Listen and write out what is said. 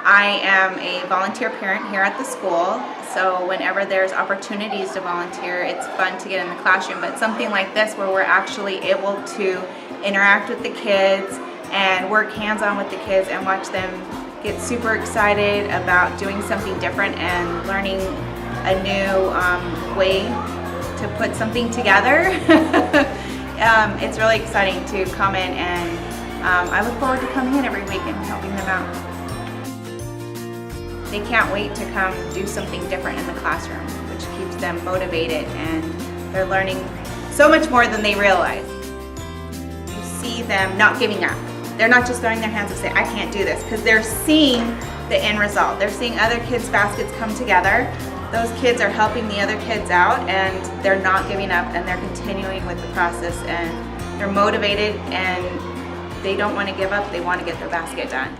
I am a volunteer parent here at the school, so whenever there's opportunities to volunteer, it's fun to get in the classroom, but something like this where we're actually able to interact with the kids and work hands-on with the kids and watch them get super excited about doing something different and learning a new way to put something together. It's really exciting to come in, and I look forward to coming in every week and helping them out. They can't wait to come do something different in the classroom, which keeps them motivated, and they're learning so much more than they realize. You see them not giving up. They're not just throwing their hands and say, I can't do this, because they're seeing the end result. They're seeing other kids' baskets come together. Those kids are helping the other kids out, and they're not giving up, and they're continuing with the process, and they're motivated, and they don't want to give up. They want to get their basket done.